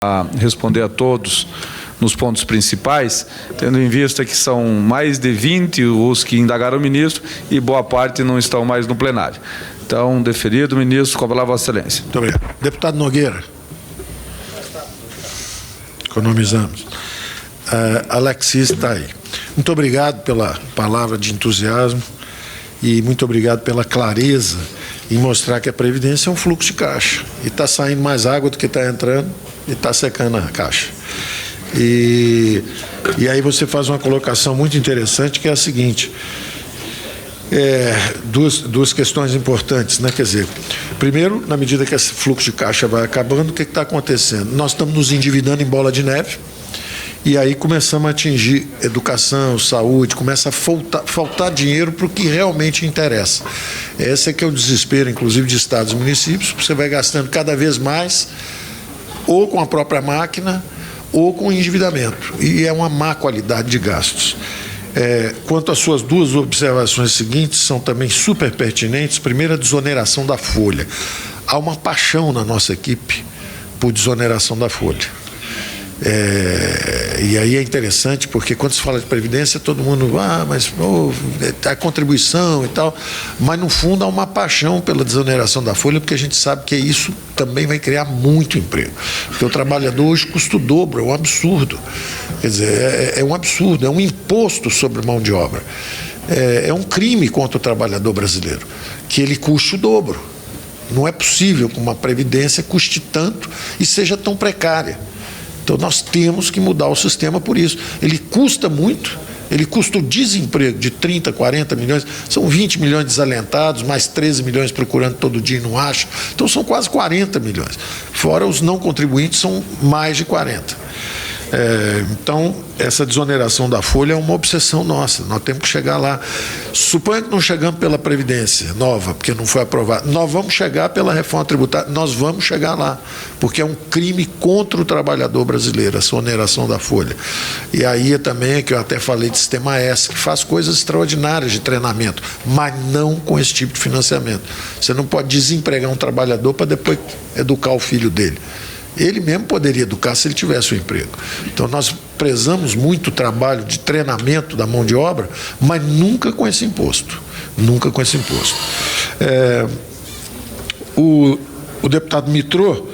a responder a todos nos pontos principais, tendo em vista que são mais de 20 os que indagaram o ministro e boa parte não estão mais no plenário. Então, deferido, ministro, com a palavra, Vossa Excelência. Muito obrigado. Deputado Nogueira. Economizamos. Alexis está aí. Muito obrigado pela palavra de entusiasmo e muito obrigado pela clareza em mostrar que a Previdência é um fluxo de caixa. E está saindo mais água do que está entrando e está secando a caixa. E aí você faz uma colocação muito interessante, que é a seguinte: duas questões importantes, né? Quer dizer, primeiro, na medida que esse fluxo de caixa vai acabando, o que está acontecendo? Nós estamos nos endividando em bola de neve, e aí começamos a atingir educação, saúde, começa a faltar dinheiro para o que realmente interessa. Esse é que é o desespero, inclusive, de estados e municípios. Você vai gastando cada vez mais, ou com a própria máquina, ou com endividamento. E é uma má qualidade de gastos. Quanto às suas duas observações seguintes, são também super pertinentes. Primeiro, a desoneração da folha. Há uma paixão na nossa equipe por desoneração da folha. E aí é interessante, porque quando se fala de Previdência, todo mundo, mas a contribuição e tal, mas no fundo há uma paixão pela desoneração da folha, porque a gente sabe que isso também vai criar muito emprego. Porque o trabalhador hoje custa o dobro, é um absurdo. Quer dizer, é um absurdo, é um imposto sobre mão de obra. É um crime contra o trabalhador brasileiro, que ele custe o dobro. Não é possível que uma Previdência custe tanto e seja tão precária. Então, nós temos que mudar o sistema por isso. Ele custa muito, ele custa o desemprego de 30, 40 milhões, são 20 milhões desalentados, mais 13 milhões procurando todo dia e não acham. Então, são quase 40 milhões. Fora os não contribuintes, são mais de 40. Então, essa desoneração da folha é uma obsessão nossa, nós temos que chegar lá. Suponha que não chegamos pela Previdência nova, porque não foi aprovada, nós vamos chegar pela reforma tributária, nós vamos chegar lá, porque é um crime contra o trabalhador brasileiro, essa oneração da folha. E aí também, que eu até falei de Sistema S, que faz coisas extraordinárias de treinamento, mas não com esse tipo de financiamento. Você não pode desempregar um trabalhador para depois educar o filho dele. Ele mesmo poderia educar se ele tivesse um emprego. Então, nós prezamos muito o trabalho de treinamento da mão de obra, mas nunca com esse imposto. Nunca com esse imposto. O deputado Mitrô...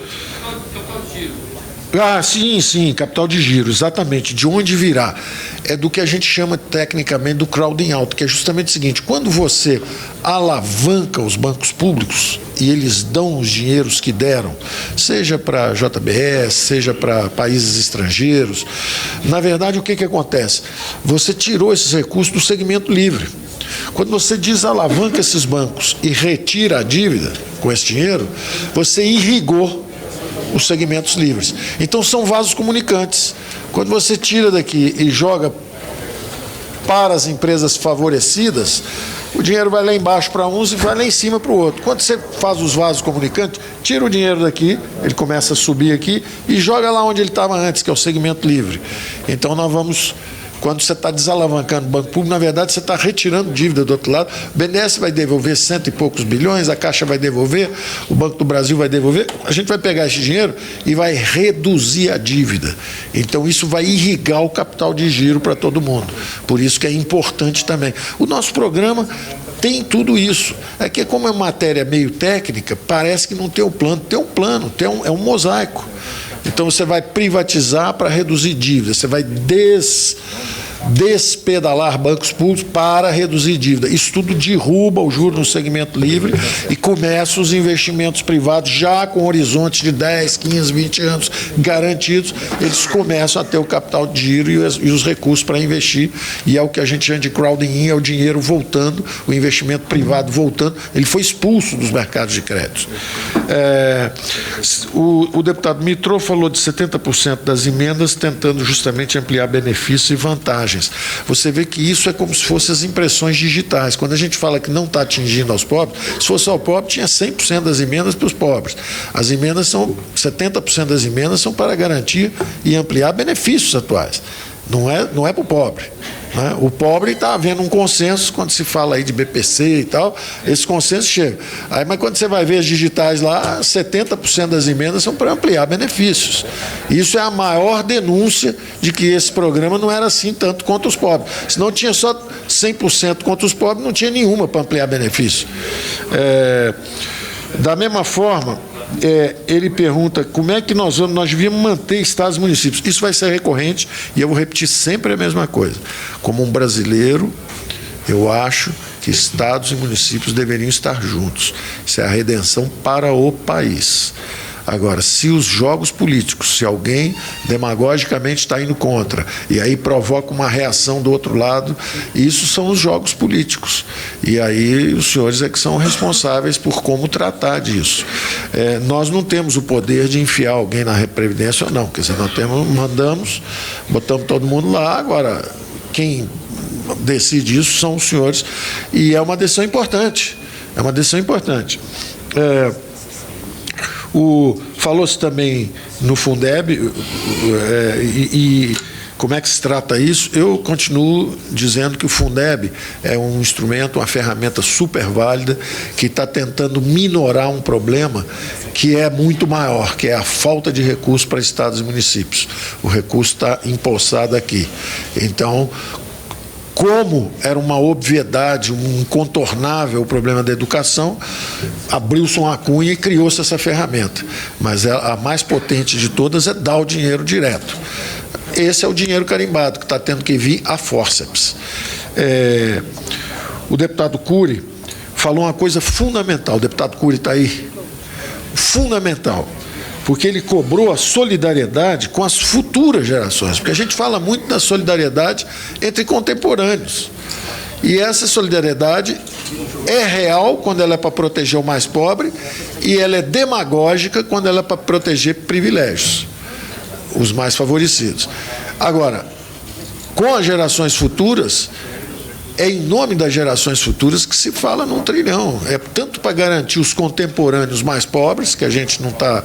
sim, capital de giro, exatamente. De onde virá? É do que a gente chama tecnicamente do crowding out, que é justamente o seguinte: quando você alavanca os bancos públicos e eles dão os dinheiros que deram, seja para JBS, seja para países estrangeiros, na verdade o que acontece? Você tirou esses recursos do segmento livre. Quando você desalavanca esses bancos e retira a dívida com esse dinheiro, você irrigou os segmentos livres. Então, são vasos comunicantes. Quando você tira daqui e joga para as empresas favorecidas, o dinheiro vai lá embaixo para uns e vai lá em cima para o outro. Quando você faz os vasos comunicantes, tira o dinheiro daqui, ele começa a subir aqui e joga lá onde ele estava antes, que é o segmento livre. Então, nós vamos... Quando você está desalavancando o banco público, na verdade, você está retirando dívida do outro lado. O BNDES vai devolver 100 e poucos bilhões, a Caixa vai devolver, o Banco do Brasil vai devolver. A gente vai pegar esse dinheiro e vai reduzir a dívida. Então, isso vai irrigar o capital de giro para todo mundo. Por isso que é importante também. O nosso programa tem tudo isso. É que, como é matéria meio técnica, parece que não tem um plano. Tem um plano, é um mosaico. Então, você vai privatizar para reduzir dívida, você vai despedalar bancos públicos para reduzir dívida. Isso tudo derruba o juro no segmento livre e começa os investimentos privados já com horizontes de 10, 15, 20 anos garantidos. Eles começam a ter o capital de giro e os recursos para investir, e é o que a gente chama de crowding in, é o dinheiro voltando, o investimento privado voltando. Ele foi expulso dos mercados de crédito. O deputado Mitrô falou de 70% das emendas tentando justamente ampliar benefícios e vantagens. Você vê que isso é como se fossem as impressões digitais. Quando a gente fala que não está atingindo aos pobres, se fosse ao pobre, tinha 100% das emendas para os pobres. As emendas são, 70% das emendas são para garantir e ampliar benefícios atuais. Não é para o pobre. né? O pobre está havendo um consenso, quando se fala aí de BPC e tal, esse consenso chega. Aí, mas quando você vai ver as digitais lá, 70% das emendas são para ampliar benefícios. Isso é a maior denúncia de que esse programa não era assim tanto quanto os pobres. Se não tinha só 100% contra os pobres, não tinha nenhuma para ampliar benefício. Da mesma forma, ele pergunta como é que nós devíamos manter estados e municípios. Isso vai ser recorrente e eu vou repetir sempre a mesma coisa. Como um brasileiro, eu acho que estados e municípios deveriam estar juntos. Isso é a redenção para o país. Agora, se os jogos políticos, se alguém demagogicamente está indo contra, e aí provoca uma reação do outro lado, isso são os jogos políticos. E aí os senhores é que são responsáveis por como tratar disso. Nós não temos o poder de enfiar alguém na Previdência ou não, quer dizer, nós mandamos, botamos todo mundo lá, agora quem decide isso são os senhores, e é uma decisão importante. É uma decisão importante. Falou-se também no Fundeb e como é que se trata isso. Eu continuo dizendo que o Fundeb é um instrumento, uma ferramenta super válida que está tentando minorar um problema que é muito maior, que é a falta de recursos para estados e municípios. O recurso está empossado aqui. Então, como era uma obviedade, um incontornável o problema da educação, abriu-se uma cunha e criou-se essa ferramenta. Mas a mais potente de todas é dar o dinheiro direto. Esse é o dinheiro carimbado, que está tendo que vir a fórceps. O deputado Cury falou uma coisa fundamental. O deputado Cury está aí. Fundamental. Porque ele cobrou a solidariedade com as futuras gerações. Porque a gente fala muito da solidariedade entre contemporâneos. E essa solidariedade é real quando ela é para proteger o mais pobre e ela é demagógica quando ela é para proteger privilégios, os mais favorecidos. Agora, com as gerações futuras, é em nome das gerações futuras que se fala num trilhão. É tanto para garantir os contemporâneos mais pobres, que a gente não está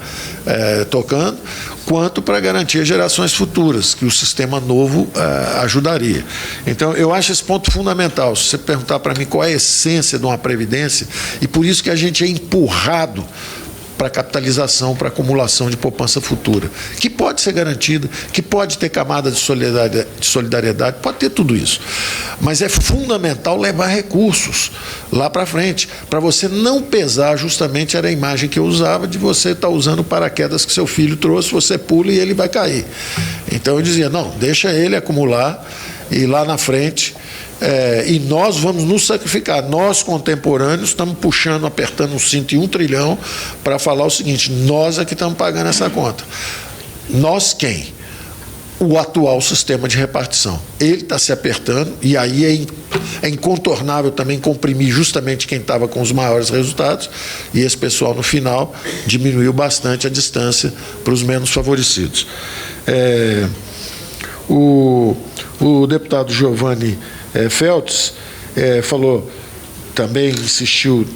tocando, quanto para garantir as gerações futuras, que o sistema novo ajudaria. Então, eu acho esse ponto fundamental. Se você perguntar para mim qual é a essência de uma previdência, e por isso que a gente é empurrado para capitalização, para acumulação de poupança futura, que pode ser garantida, que pode ter camada de solidariedade, pode ter tudo isso. Mas é fundamental levar recursos lá para frente, para você não pesar, justamente era a imagem que eu usava, de você estar usando o paraquedas que seu filho trouxe, você pula e ele vai cair. Então eu dizia, não, deixa ele acumular e lá na frente... e nós vamos nos sacrificar. Nós, contemporâneos, estamos puxando, apertando o cinto em 1 trilhão para falar o seguinte: nós é que estamos pagando essa conta. Nós quem? O atual sistema de repartição. Ele está se apertando e aí é incontornável também comprimir justamente quem estava com os maiores resultados, e esse pessoal, no final, diminuiu bastante a distância para os menos favorecidos. O deputado Giovanni Feltz falou, também insistiu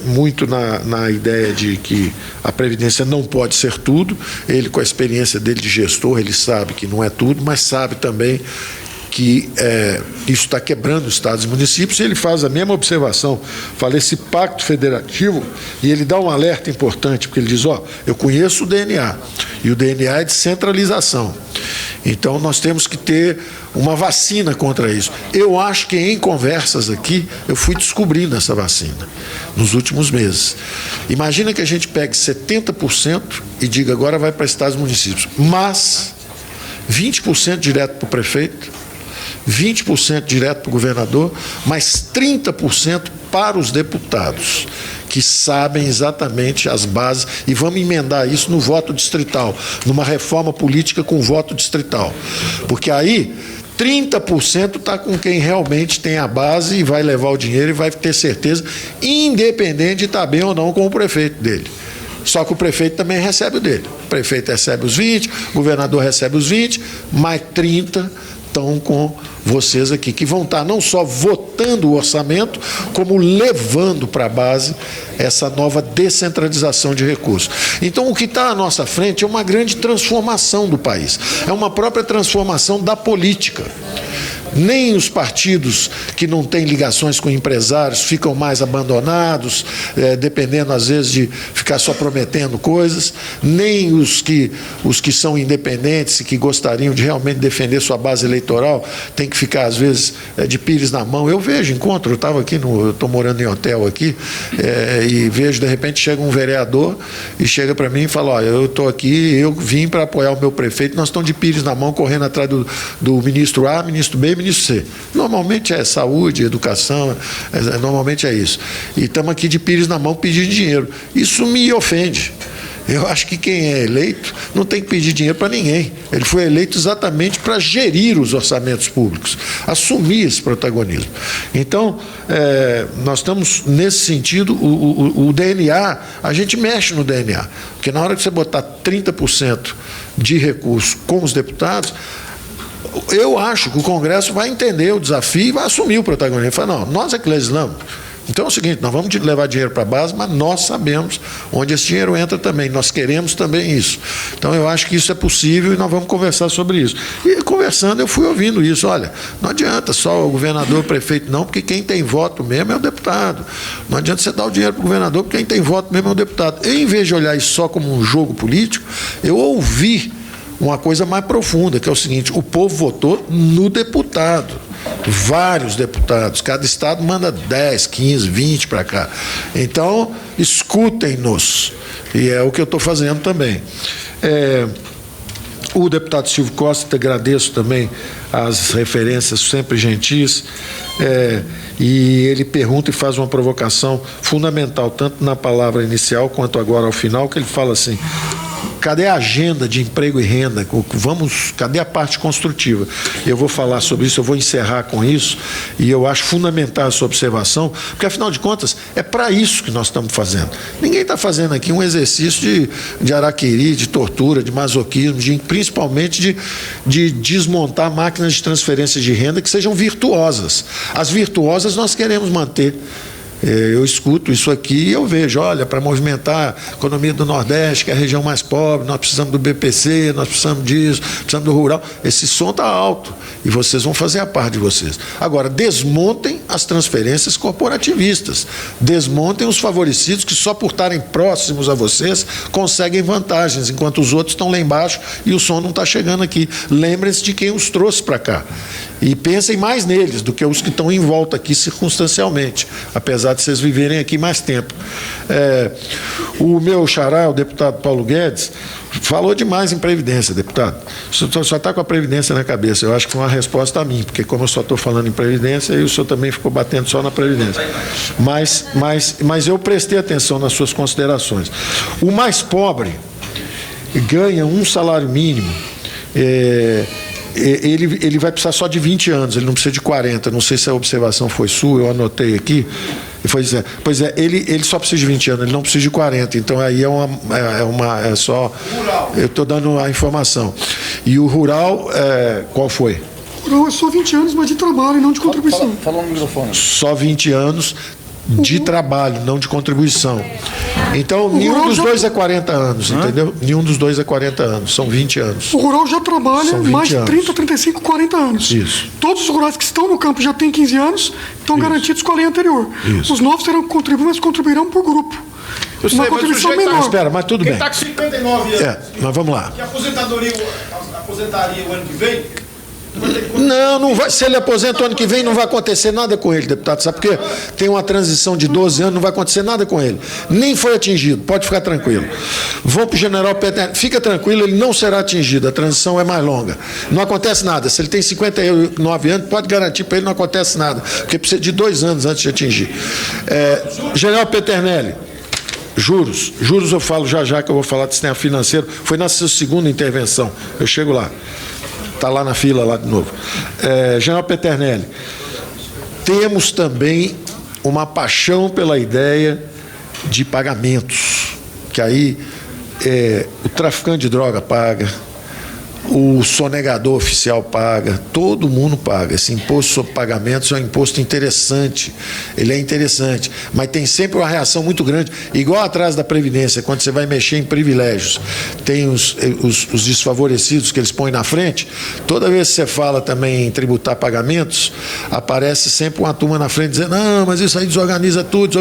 muito na ideia de que a Previdência não pode ser tudo. Ele, com a experiência dele de gestor, ele sabe que não é tudo, mas sabe também que isso está quebrando os estados e municípios, e ele faz a mesma observação. Fala esse pacto federativo, e ele dá um alerta importante, porque ele diz, eu conheço o DNA, e o DNA é de centralização. Então, nós temos que ter uma vacina contra isso. Eu acho que em conversas aqui, eu fui descobrindo essa vacina nos últimos meses. Imagina que a gente pegue 70% e diga, agora vai para estados e municípios, mas 20% direto para o prefeito, 20% direto para o governador, mais 30% para os deputados, que sabem exatamente as bases, e vamos emendar isso no voto distrital, numa reforma política com voto distrital. Porque aí 30% está com quem realmente tem a base e vai levar o dinheiro e vai ter certeza, independente de estar bem ou não com o prefeito dele. Só que o prefeito também recebe o dele. O prefeito recebe os 20, o governador recebe os 20, mais 30 estão com vocês aqui, que vão estar não só votando o orçamento, como levando para a base essa nova descentralização de recursos. Então, o que está à nossa frente é uma grande transformação do país, é uma própria transformação da política. nem os partidos que não têm ligações com empresários ficam mais abandonados, dependendo às vezes de ficar só prometendo coisas, nem os que são independentes e que gostariam de realmente defender sua base eleitoral têm que ficar às vezes de pires na mão. Eu vejo, eu estava aqui, eu estou morando em hotel aqui, e vejo, de repente chega um vereador e chega para mim e fala: olha, eu estou aqui, eu vim para apoiar o meu prefeito, nós estamos de pires na mão, correndo atrás do ministro A, ministro B, ministro C. Normalmente é saúde, educação, normalmente é isso. E estamos aqui de pires na mão pedindo dinheiro. Isso me ofende. Eu acho que quem é eleito não tem que pedir dinheiro para ninguém. Ele foi eleito exatamente para gerir os orçamentos públicos, assumir esse protagonismo. Então, nós estamos, nesse sentido, o DNA, a gente mexe no DNA. Porque na hora que você botar 30% de recursos com os deputados, eu acho que o Congresso vai entender o desafio e vai assumir o protagonismo. Ele fala: não, nós é que legislamos. Então é o seguinte, nós vamos levar dinheiro para a base, mas nós sabemos onde esse dinheiro entra também, nós queremos também isso. Então eu acho que isso é possível e nós vamos conversar sobre isso. E conversando eu fui ouvindo isso: olha, não adianta só o governador, o prefeito não, porque quem tem voto mesmo é o deputado. Não adianta você dar o dinheiro para o governador, porque quem tem voto mesmo é o deputado. Eu, em vez de olhar isso só como um jogo político, eu ouvi uma coisa mais profunda, que é o seguinte: o povo votou no deputado. Vários deputados, cada estado manda 10, 15, 20 para cá. Então, escutem-nos. E é o que eu estou fazendo também. O deputado Silvio Costa, te agradeço também as referências sempre gentis, e ele pergunta e faz uma provocação fundamental, tanto na palavra inicial quanto agora ao final, que ele fala assim: cadê a agenda de emprego e renda? Cadê a parte construtiva? Eu vou falar sobre isso, eu vou encerrar com isso, e eu acho fundamental essa observação, porque, afinal de contas, é para isso que nós estamos fazendo. Ninguém está fazendo aqui um exercício de araquiri, de tortura, de masoquismo, principalmente de desmontar máquinas de transferência de renda que sejam virtuosas. As virtuosas nós queremos manter. Eu escuto isso aqui e eu vejo: olha, para movimentar a economia do Nordeste, que é a região mais pobre, nós precisamos do BPC, nós precisamos disso, precisamos do rural. Esse som está alto e vocês vão fazer a parte de vocês. Agora, desmontem as transferências corporativistas, desmontem os favorecidos que só por estarem próximos a vocês conseguem vantagens, enquanto os outros estão lá embaixo e o som não está chegando aqui. Lembrem-se de quem os trouxe para cá e pensem mais neles do que os que estão em volta aqui circunstancialmente, apesar de vocês viverem aqui mais tempo. O meu xará, o deputado Paulo Guedes, falou demais em Previdência, deputado. Só está com a Previdência na cabeça. Eu acho que foi uma resposta a mim, porque como eu só estou falando em Previdência, e o senhor também ficou batendo só na Previdência. Mas eu prestei atenção nas suas considerações. O mais pobre ganha um salário mínimo, ele vai precisar só de 20 anos, ele não precisa de 40. Não sei se a observação foi sua, eu anotei aqui. Pois é, ele só precisa de 20 anos, ele não precisa de 40. Então aí é só. Eu estou dando a informação. E o rural, qual foi? O rural é só 20 anos, mas de trabalho e não de contribuição. Fala no microfone. Só 20 anos de trabalho, não de contribuição. Então, nenhum dos dois é 40 anos, entendeu? Nenhum dos dois é 40 anos, são 20 anos. O rural já trabalha mais de 30, 35, 40 anos. Isso. Todos os rurais que estão no campo já têm 15 anos, estão garantidos com a lei anterior. Isso. Os novos terão que contribuir, mas contribuirão por grupo. Uma contribuição menor. Espera, mas tudo bem. Quem está com 59 anos. Mas vamos lá. E aposentaria o ano que vem? Não vai. Se ele aposenta o ano que vem, não vai acontecer nada com ele, deputado. Sabe por quê? Tem uma transição de 12 anos, não vai acontecer nada com ele. Nem foi atingido, pode ficar tranquilo. Vão para o general Peter, fica tranquilo, ele não será atingido, a transição é mais longa. Não acontece nada. Se ele tem 59 anos, pode garantir para ele não acontece nada, porque precisa de 2 anos antes de atingir. General Peternelli, juros eu falo já que eu vou falar do sistema financeiro, foi na sua segunda intervenção, eu chego lá. Está lá na fila, lá de novo. General Peternelli, temos também uma paixão pela ideia de pagamentos, que aí o traficante de droga paga, o sonegador oficial paga, todo mundo paga. Esse imposto sobre pagamentos é um imposto interessante, ele é interessante, mas tem sempre uma reação muito grande, igual atrás da Previdência, quando você vai mexer em privilégios, tem os desfavorecidos que eles põem na frente. Toda vez que você fala também em tributar pagamentos, aparece sempre uma turma na frente dizendo, não, mas isso aí desorganiza tudo.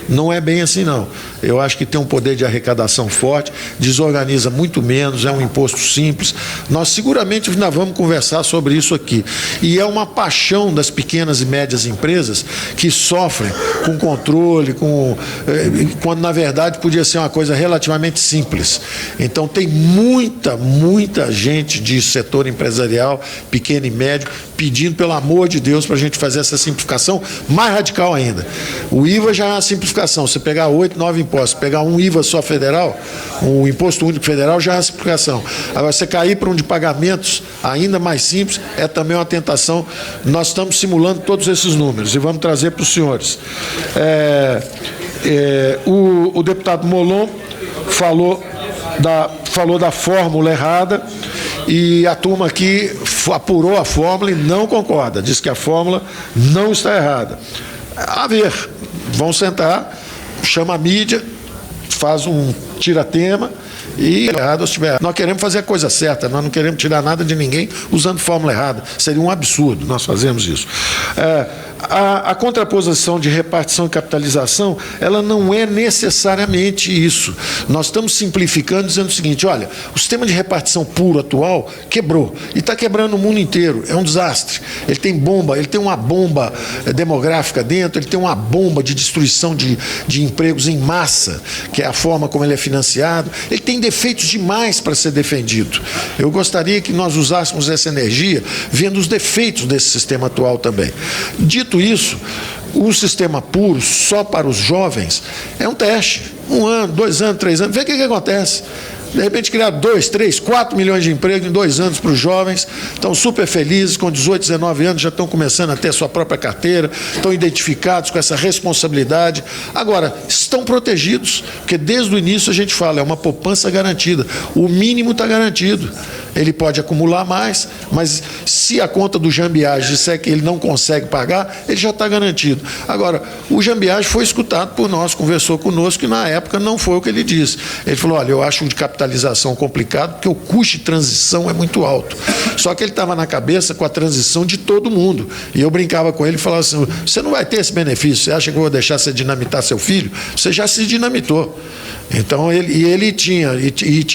Não é bem assim, não. Eu acho que tem um poder de arrecadação forte, desorganiza muito menos, é um imposto simples. Nós seguramente ainda vamos conversar sobre isso aqui. E é uma paixão das pequenas e médias empresas que sofrem com controle, quando na verdade podia ser uma coisa relativamente simples. Então tem muita gente de setor empresarial, pequeno e médio, pedindo, pelo amor de Deus, para a gente fazer essa simplificação mais radical ainda. O IVA já é uma simplificação. Você pegar 8, 9 impostos, pegar um IVA só federal, um imposto único federal, já é uma simplificação. Agora, você cair para um de pagamentos ainda mais simples, é também uma tentação. Nós estamos simulando todos esses números e vamos trazer para os senhores. O deputado Molon falou da fórmula errada, e a turma aqui apurou a fórmula e não concorda, diz que a fórmula não está errada. A ver, vão sentar, chama a mídia, faz um tira-tema, e errado ou estiver errado. Nós queremos fazer a coisa certa, nós não queremos tirar nada de ninguém usando fórmula errada. Seria um absurdo nós fazermos isso. A contraposição de repartição e capitalização, ela não é necessariamente isso. Nós estamos simplificando, dizendo o seguinte, olha, o sistema de repartição puro atual quebrou, e está quebrando o mundo inteiro, é um desastre. Ele tem bomba, ele tem uma bomba demográfica dentro, ele tem uma bomba de destruição de empregos em massa, que é a forma como ele é financiado, ele tem defeitos demais para ser defendido. Eu gostaria que nós usássemos essa energia vendo os defeitos desse sistema atual também. Dito isso, o sistema puro, só para os jovens, é um teste. 1 ano, 2 anos, 3 anos, vê o que acontece. De repente criar 2, 3, 4 milhões de empregos em 2 anos para os jovens, estão super felizes, com 18, 19 anos já estão começando a ter a sua própria carteira, estão identificados com essa responsabilidade. Agora, estão protegidos, porque desde o início a gente fala, é uma poupança garantida, o mínimo está garantido. Ele pode acumular mais, mas se a conta do Jean Biagi disser que ele não consegue pagar, ele já está garantido. Agora, o Jean Biagi foi escutado por nós, conversou conosco, e na época não foi o que ele disse. Ele falou, olha, eu acho de capitalização complicado, porque o custo de transição é muito alto. Só que ele estava na cabeça com a transição de todo mundo. E eu brincava com ele e falava assim, você não vai ter esse benefício, você acha que eu vou deixar você dinamitar seu filho? Você já se dinamitou. Então, ele tinha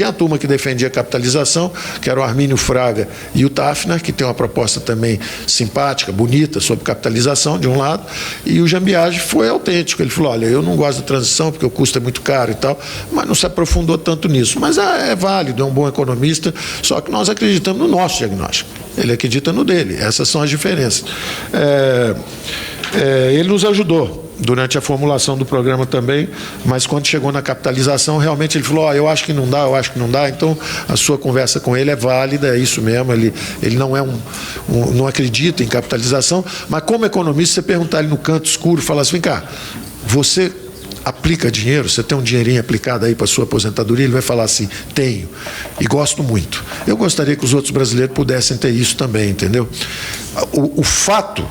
a turma que defendia a capitalização, que era o Armínio Fraga e o Tafner, que tem uma proposta também simpática, bonita, sobre capitalização, de um lado, e o Jean Biagi foi autêntico. Ele falou, olha, eu não gosto da transição, porque o custo é muito caro e tal, mas não se aprofundou tanto nisso. Mas é válido, é um bom economista, só que nós acreditamos no nosso diagnóstico. Ele acredita no dele. Essas são as diferenças. Ele nos ajudou durante a formulação do programa também, mas quando chegou na capitalização, realmente ele falou, eu acho que não dá, então a sua conversa com ele é válida, é isso mesmo, ele não não acredita em capitalização, mas como economista, você perguntar ele no canto escuro, falar assim, vem cá, você aplica dinheiro, você tem um dinheirinho aplicado aí para a sua aposentadoria, ele vai falar assim, tenho, e gosto muito. Eu gostaria que os outros brasileiros pudessem ter isso também, entendeu? O fato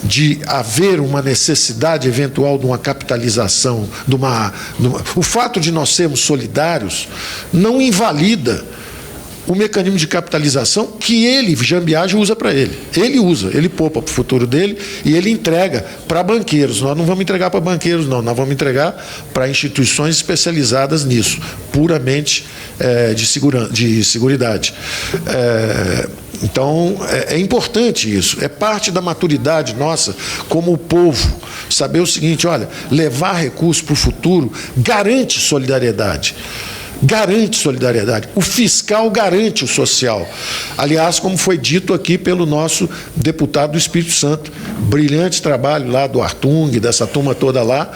de haver uma necessidade eventual de uma capitalização, o fato de nós sermos solidários, não invalida o mecanismo de capitalização que ele, Jean Biagi, usa para ele. Ele poupa para o futuro dele e ele entrega para banqueiros. Nós não vamos entregar para banqueiros, não. Nós vamos entregar para instituições especializadas nisso, puramente de seguridade. Então, é importante isso, é parte da maturidade nossa como povo, saber o seguinte, olha, levar recursos para o futuro garante solidariedade. O fiscal garante o social. Aliás, como foi dito aqui pelo nosso deputado do Espírito Santo, brilhante trabalho lá do Artung, dessa turma toda lá,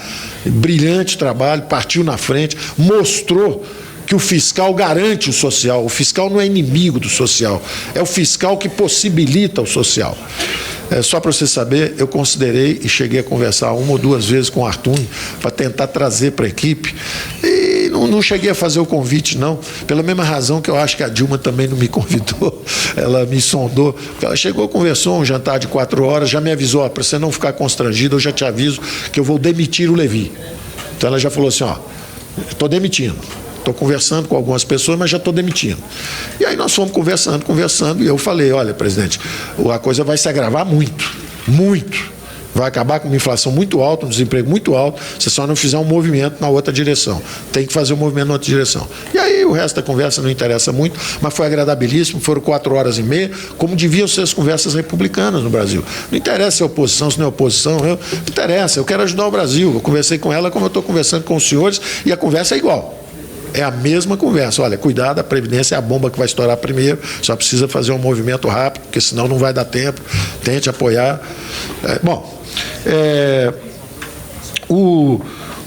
brilhante trabalho, partiu na frente, mostrou que o fiscal garante o social. O fiscal não é inimigo do social, é o fiscal que possibilita o social. Só para você saber, eu considerei e cheguei a conversar 1 ou 2 vezes com o Artung para tentar trazer para a equipe, e não cheguei a fazer o convite, não, pela mesma razão que eu acho que a Dilma também não me convidou, ela me sondou, porque ela chegou, conversou, um jantar de 4 horas, já me avisou, para você não ficar constrangido, eu já te aviso que eu vou demitir o Levi. Então ela já falou assim, estou demitindo. Estou conversando com algumas pessoas, mas já estou demitindo. E aí nós fomos conversando, e eu falei, olha, presidente, a coisa vai se agravar muito, muito. Vai acabar com uma inflação muito alta, um desemprego muito alto, se só não fizer um movimento na outra direção. Tem que fazer um movimento na outra direção. E aí o resto da conversa não interessa muito, mas foi agradabilíssimo, foram 4 horas e meia, como deviam ser as conversas republicanas no Brasil. Não interessa se é oposição, se não é oposição, não interessa, eu quero ajudar o Brasil. Eu conversei com ela como eu estou conversando com os senhores, e a conversa é igual. É a mesma conversa. Olha, cuidado, a Previdência é a bomba que vai estourar primeiro, só precisa fazer um movimento rápido, porque senão não vai dar tempo. Tente apoiar.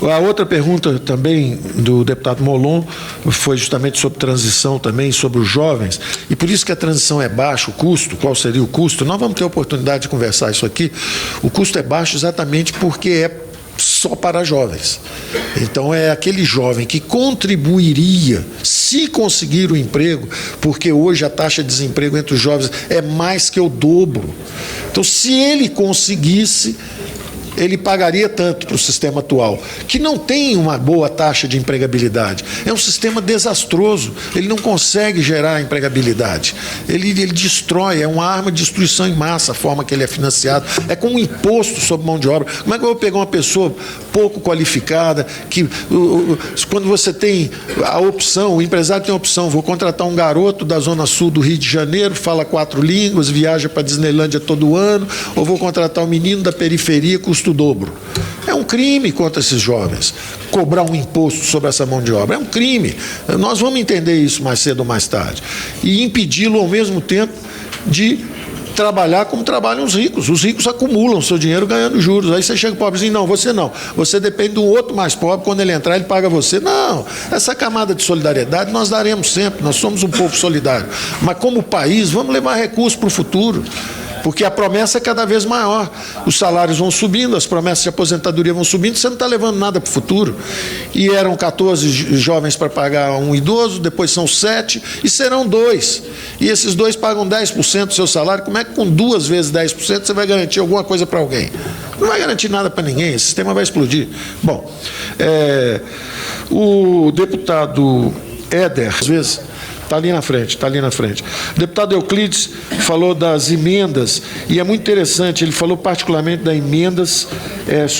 A outra pergunta também do deputado Molon foi justamente sobre transição também, sobre os jovens, e por isso que a transição é baixa, o custo, qual seria o custo? Nós vamos ter a oportunidade de conversar isso aqui. O custo é baixo exatamente porque é só para jovens. Então é aquele jovem que contribuiria se conseguir o emprego, porque hoje a taxa de desemprego entre os jovens é mais que o dobro. Então, se ele conseguisse, ele pagaria tanto para o sistema atual, que não tem uma boa taxa de empregabilidade. É um sistema desastroso, ele não consegue gerar empregabilidade. Ele destrói, é uma arma de destruição em massa a forma que ele é financiado. É como um imposto sobre mão de obra. Como é que eu vou pegar uma pessoa pouco qualificada, que quando você tem a opção, o empresário tem a opção, vou contratar um garoto da zona sul do Rio de Janeiro, fala 4 línguas, viaja para a Disneylândia todo ano, ou vou contratar um menino da periferia, custa o dobro. É um crime contra esses jovens cobrar um imposto sobre essa mão de obra. É um crime. Nós vamos entender isso mais cedo ou mais tarde. E impedi-lo ao mesmo tempo de trabalhar como trabalham os ricos. Os ricos acumulam seu dinheiro ganhando juros. Aí você chega o pobrezinho, não, você não. Você depende do outro mais pobre, quando ele entrar, ele paga você. Não, essa camada de solidariedade nós daremos sempre. Nós somos um povo solidário. Mas como país, vamos levar recursos para o futuro. Porque a promessa é cada vez maior. Os salários vão subindo, as promessas de aposentadoria vão subindo, você não está levando nada para o futuro. E eram 14 jovens para pagar um idoso, depois são 7, e serão 2. E esses 2 pagam 10% do seu salário. Como é que com 2 vezes 10% você vai garantir alguma coisa para alguém? Não vai garantir nada para ninguém, esse sistema vai explodir. Bom, o deputado Éder, às vezes... Está ali na frente. O deputado Euclides falou das emendas, e é muito interessante, ele falou particularmente das emendas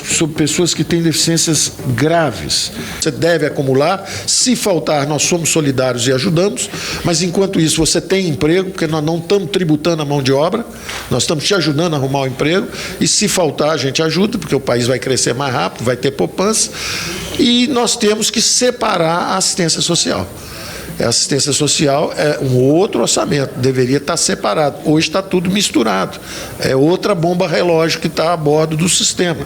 sobre pessoas que têm deficiências graves. Você deve acumular, se faltar, nós somos solidários e ajudamos, mas enquanto isso você tem emprego, porque nós não estamos tributando a mão de obra, nós estamos te ajudando a arrumar o emprego, e se faltar a gente ajuda, porque o país vai crescer mais rápido, vai ter poupança, e nós temos que separar a assistência social. A assistência social é um outro orçamento, deveria estar separado. Hoje está tudo misturado. É outra bomba relógio que está a bordo do sistema.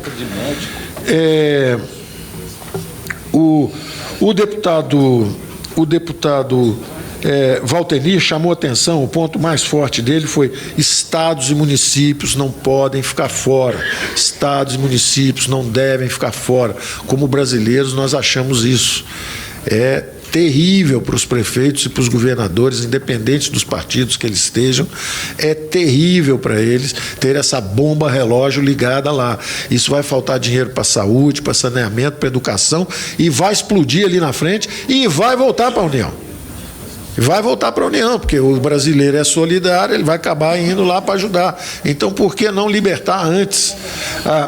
O deputado Valtenir chamou atenção, o ponto mais forte dele foi: estados e municípios não podem ficar fora. Estados e municípios não devem ficar fora. Como brasileiros, nós achamos isso. É terrível para os prefeitos e para os governadores, independente dos partidos que eles estejam, é terrível para eles ter essa bomba relógio ligada lá. Isso vai faltar dinheiro para a saúde, para saneamento, para a educação, e vai explodir ali na frente e vai voltar para a União. Vai voltar para a União, porque o brasileiro é solidário, ele vai acabar indo lá para ajudar. Então, por que não libertar antes?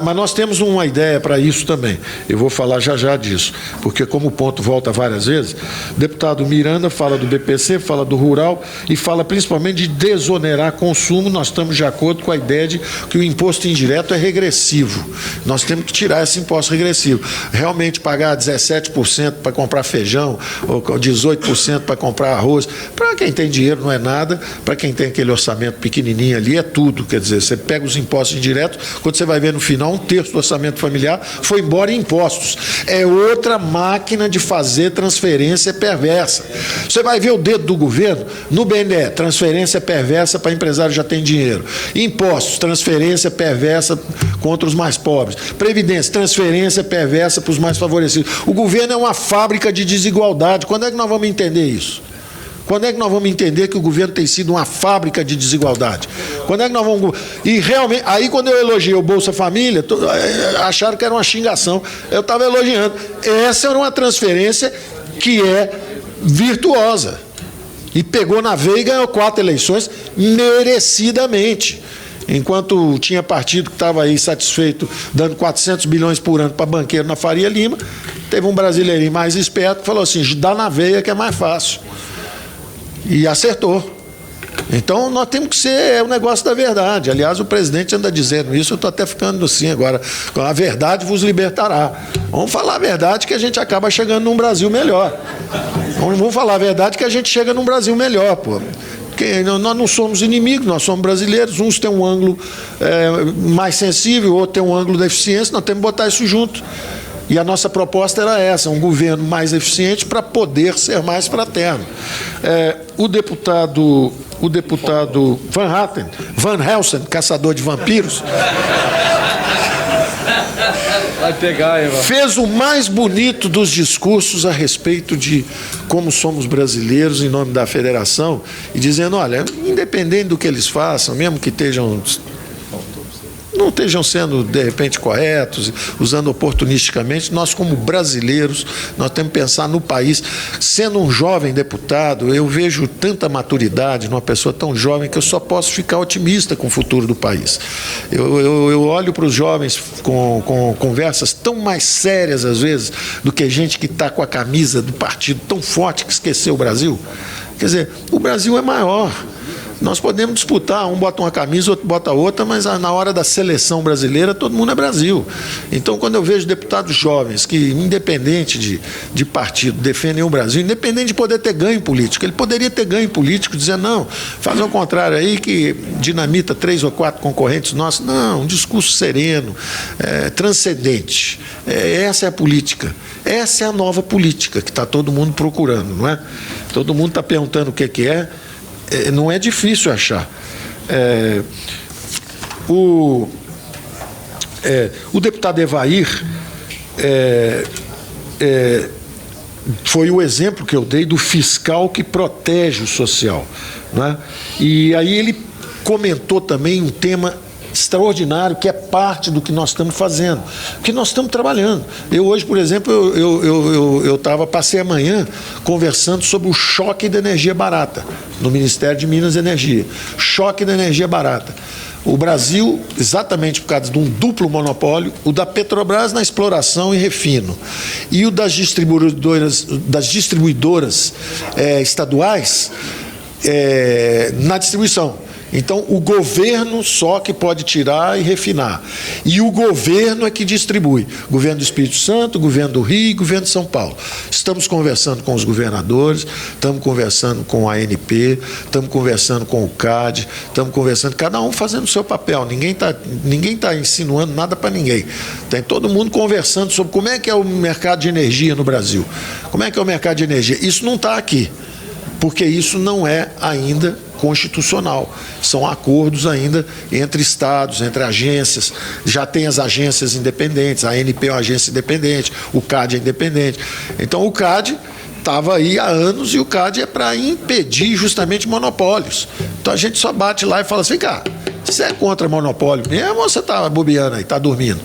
Mas nós temos uma ideia para isso também. Eu vou falar já disso, porque como o ponto volta várias vezes, o deputado Miranda fala do BPC, fala do rural e fala principalmente de desonerar consumo. Nós estamos de acordo com a ideia de que o imposto indireto é regressivo. Nós temos que tirar esse imposto regressivo. Realmente pagar 17% para comprar feijão, ou 18% para comprar arroz, arroz. Para quem tem dinheiro não é nada, para quem tem aquele orçamento pequenininho ali é tudo. Quer dizer, você pega os impostos indiretos, quando você vai ver no final, 1/3 do orçamento familiar foi embora em impostos. É outra máquina de fazer transferência perversa. Você vai ver o dedo do governo no BNDE, transferência perversa para empresário que já tem dinheiro. Impostos, transferência perversa contra os mais pobres. Previdência, transferência perversa para os mais favorecidos. O governo é uma fábrica de desigualdade. Quando é que nós vamos entender isso? Quando é que nós vamos entender que o governo tem sido uma fábrica de desigualdade? Quando é que nós vamos... E realmente, aí quando eu elogiei o Bolsa Família, acharam que era uma xingação. Eu estava elogiando. Essa era uma transferência que é virtuosa. E pegou na veia e ganhou 4 eleições merecidamente. Enquanto tinha partido que estava aí satisfeito, dando 400 bilhões por ano para banqueiro na Faria Lima, teve um brasileirinho mais esperto que falou assim, dá na veia que é mais fácil. E acertou. Então, nós temos que ser o negócio da verdade. Aliás, o presidente anda dizendo isso, eu estou até ficando assim agora. A verdade vos libertará. Vamos falar a verdade que a gente acaba chegando num Brasil melhor. Vamos falar a verdade que a gente chega num Brasil melhor, pô. Porque nós não somos inimigos, nós somos brasileiros. Uns têm um ângulo mais sensível, outro tem um ângulo da eficiência, nós temos que botar isso junto. E a nossa proposta era essa, um governo mais eficiente para poder ser mais fraterno. O deputado Van Helsing, caçador de vampiros, vai pegar, Eva, fez o mais bonito dos discursos a respeito de como somos brasileiros em nome da federação, e dizendo, olha, independente do que eles façam, mesmo que não estejam sendo, de repente, corretos, usando oportunisticamente, nós, como brasileiros, nós temos que pensar no país. Sendo um jovem deputado, eu vejo tanta maturidade numa pessoa tão jovem que eu só posso ficar otimista com o futuro do país. Eu olho para os jovens com conversas tão mais sérias, às vezes, do que gente que está com a camisa do partido tão forte que esqueceu o Brasil. Quer dizer, o Brasil é maior. Nós podemos disputar, um bota uma camisa, outro bota outra, mas na hora da seleção brasileira, todo mundo é Brasil. Então, quando eu vejo deputados jovens que, independente de partido, defendem o Brasil, independente de poder ter ganho político, ele poderia ter ganho político, dizendo, não, faz ao contrário aí, que dinamita 3 ou 4 concorrentes nossos. Não, um discurso sereno, transcendente. Essa é a política. Essa é a nova política que está todo mundo procurando, não é? Todo mundo está perguntando o que é. Não é difícil achar. O deputado Evair foi o exemplo que eu dei do fiscal que protege o social, né? E aí ele comentou também um tema extraordinário, que é parte do que nós estamos fazendo, que nós estamos trabalhando. Eu hoje, por exemplo, passei a manhã conversando sobre o choque da energia barata, no Ministério de Minas e Energia. Choque da energia barata. O Brasil, exatamente por causa de um duplo monopólio, o da Petrobras na exploração e refino, e o das distribuidoras estaduais na distribuição. Então, o governo só que pode tirar e refinar. E o governo é que distribui. Governo do Espírito Santo, governo do Rio e governo de São Paulo. Estamos conversando com os governadores, estamos conversando com a ANP, estamos conversando com o CAD, estamos conversando, cada um fazendo o seu papel. Ninguém tá insinuando nada para ninguém. Tem todo mundo conversando sobre como é que é o mercado de energia no Brasil. Como é que é o mercado de energia? Isso não está aqui, porque isso não é ainda constitucional. São acordos ainda entre estados, entre agências. Já tem as agências independentes, a ANP é uma agência independente, o CAD é independente. Então o CAD estava aí há anos e o CAD é para impedir justamente monopólios. Então a gente só bate lá e fala assim, cara, você é contra monopólio mesmo ou você está bobeando aí, está dormindo?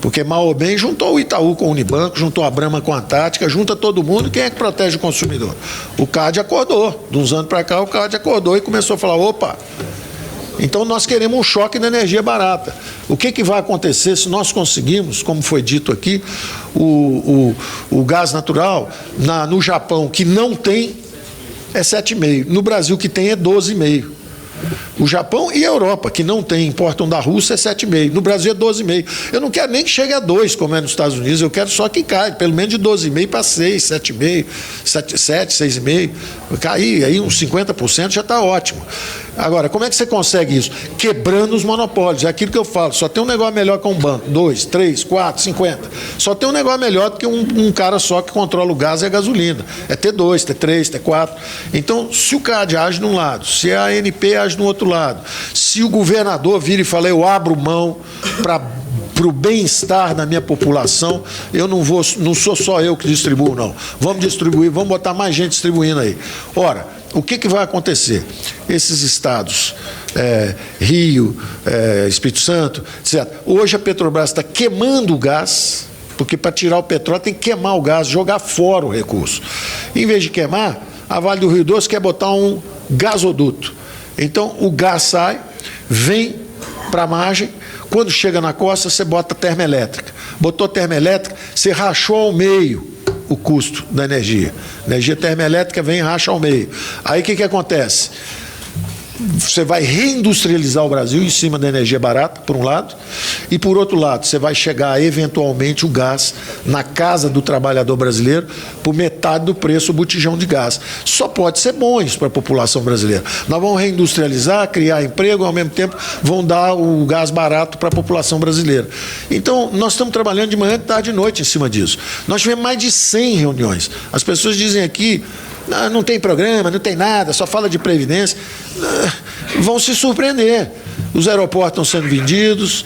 Porque, mal ou bem, juntou o Itaú com o Unibanco, juntou a Brahma com a Antártica, junta todo mundo, quem é que protege o consumidor? O CAD acordou. De uns anos para cá, o CAD acordou e começou a falar, opa, então nós queremos um choque da energia barata. O que vai acontecer se nós conseguirmos, como foi dito aqui, o gás natural no Japão, que não tem, é 7,5. No Brasil, que tem, é 12,5. O Japão e a Europa, que não tem, importam da Rússia, é 7,5. No Brasil é 12,5. Eu não quero nem que chegue a 2, como é nos Estados Unidos, eu quero só que caia, pelo menos de 12,5 para 6, 7,5, 7, 6,5. Cair aí uns 50% já está ótimo. Agora, como é que você consegue isso? Quebrando os monopólios. É aquilo que eu falo, só tem um negócio melhor que um banco. 2, 3, 4, 50. Só tem um negócio melhor do que um cara só que controla o gás e a gasolina. É T2, T3, T4. Então, se o CAD age de um lado, se a ANP age do outro lado, se o governador vira e fala, eu abro mão para o bem-estar da minha população, eu não sou só eu que distribuo, não. Vamos distribuir, vamos botar mais gente distribuindo aí. Ora, o que vai acontecer? Esses estados, Rio, Espírito Santo, etc. Hoje a Petrobras está queimando o gás, porque para tirar o petróleo tem que queimar o gás, jogar fora o recurso. Em vez de queimar, a Vale do Rio Doce quer botar um gasoduto. Então o gás sai, vem para a margem, quando chega na costa você bota termoelétrica. Botou termoelétrica, você rachou ao meio o custo da energia. Energia termoelétrica vem e racha ao meio. Aí o que acontece? Você vai reindustrializar o Brasil em cima da energia barata, por um lado, e por outro lado, você vai chegar eventualmente o gás na casa do trabalhador brasileiro por metade do preço do botijão de gás. Só pode ser bom isso para a população brasileira. Nós vamos reindustrializar, criar emprego, e ao mesmo tempo vão dar o gás barato para a população brasileira. Então, nós estamos trabalhando de manhã, de tarde e de noite em cima disso. Nós tivemos mais de 100 reuniões. As pessoas dizem aqui, não tem programa, não tem nada, só fala de previdência. Vão se surpreender. Os aeroportos estão sendo vendidos,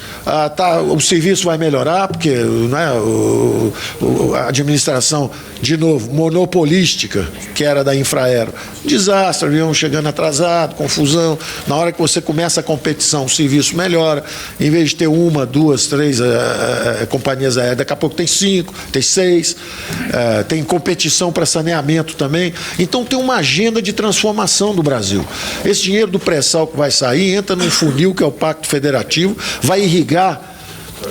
o serviço vai melhorar, porque a administração, de novo, monopolística, que era da Infraero, desastre, avião chegando atrasado, confusão. Na hora que você começa a competição, o serviço melhora. Em vez de ter 1, 2, 3 companhias aéreas, daqui a pouco tem 5, tem 6, tem competição para saneamento também. Então tem uma agenda de transformação do Brasil. Esse dinheiro do pré-sal que vai sair, entra num funil que é o Pacto Federativo, vai irrigar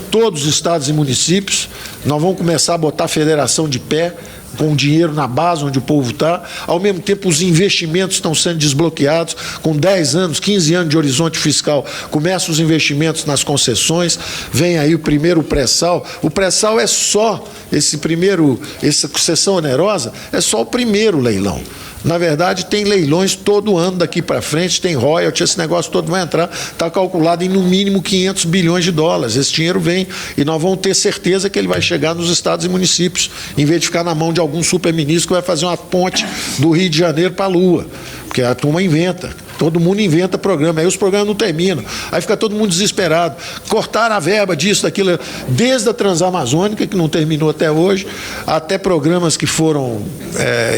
todos os estados e municípios. Nós vamos começar a botar a federação de pé, com dinheiro na base onde o povo está. Ao mesmo tempo, os investimentos estão sendo desbloqueados, com 10 anos, 15 anos de horizonte fiscal. Começam os investimentos nas concessões, vem aí o primeiro pré-sal. O pré-sal é só essa concessão onerosa, é só o primeiro leilão. Na verdade, tem leilões todo ano daqui para frente, tem royalty, esse negócio todo vai entrar, está calculado em no mínimo 500 bilhões de dólares. Esse dinheiro vem e nós vamos ter certeza que ele vai chegar nos estados e municípios, em vez de ficar na mão de algum superministro que vai fazer uma ponte do Rio de Janeiro para a Lua, porque a turma inventa. Todo mundo inventa programa, aí os programas não terminam, aí fica todo mundo desesperado. Cortaram a verba disso, daquilo, desde a Transamazônica, que não terminou até hoje, até programas que foram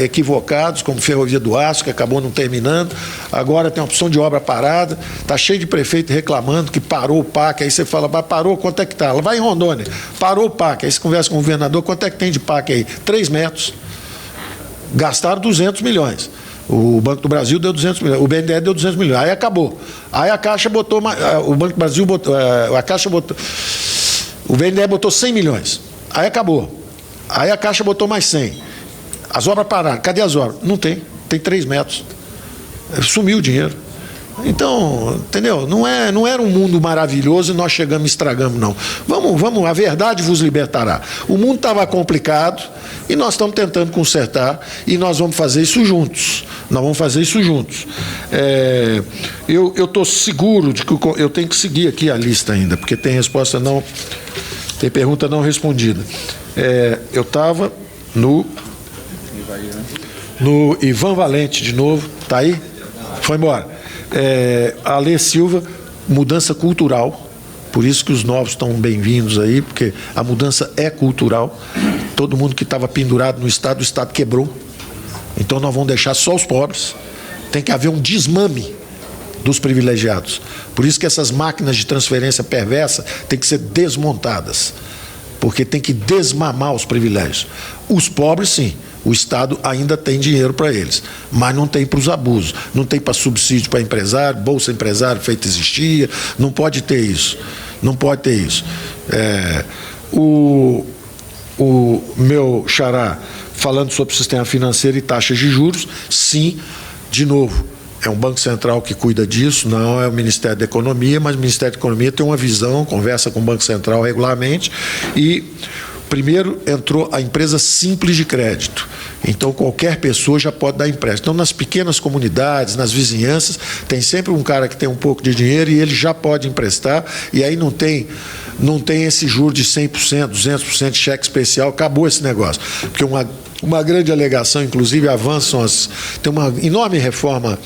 equivocados, como Ferrovia do Aço, que acabou não terminando. Agora tem uma opção de obra parada, está cheio de prefeito reclamando que parou o PAC, aí você fala, parou, quanto é que está? Vai em Rondônia, parou o PAC, aí você conversa com o governador, quanto é que tem de PAC aí? 3 metros. Gastaram 200 milhões. O Banco do Brasil deu 200 milhões, o BNDES deu 200 milhões, aí acabou. Aí a Caixa botou, o Banco do Brasil botou, a Caixa botou, o BNDES botou 100 milhões, aí acabou. Aí a Caixa botou mais 100. As obras pararam, cadê as obras? Não tem 3 metros. Sumiu o dinheiro. Então, entendeu? Não era um mundo maravilhoso e nós chegamos e estragamos, não. Vamos, a verdade vos libertará. O mundo estava complicado e nós estamos tentando consertar e nós vamos fazer isso juntos. Nós vamos fazer isso juntos. Eu estou seguro de que eu tenho que seguir aqui a lista ainda, porque tem resposta não, tem pergunta não respondida. Eu estava no Ivan Valente de novo, está aí? Foi embora. Alê Silva, mudança cultural, por isso que os novos estão bem-vindos aí, porque a mudança é cultural. Todo mundo que estava pendurado no Estado, o Estado quebrou. Então nós vamos deixar só os pobres. Tem que haver um desmame dos privilegiados. Por isso que essas máquinas de transferência perversa têm que ser desmontadas, porque tem que desmamar os privilégios. Os pobres, sim. O Estado ainda tem dinheiro para eles, mas não tem para os abusos, não tem para subsídio para empresário, Bolsa Empresário feito existia, não pode ter isso, não pode ter isso. O meu xará falando sobre o sistema financeiro e taxas de juros, sim, de novo, é um Banco Central que cuida disso, não é o Ministério da Economia, mas o Ministério da Economia tem uma visão, conversa com o Banco Central regularmente e... Primeiro, entrou a empresa simples de crédito. Então, qualquer pessoa já pode dar empréstimo. Então, nas pequenas comunidades, nas vizinhanças, tem sempre um cara que tem um pouco de dinheiro e ele já pode emprestar. E aí não tem esse juro de 100%, 200% de cheque especial. Acabou esse negócio. Porque uma grande alegação, inclusive, tem uma enorme reforma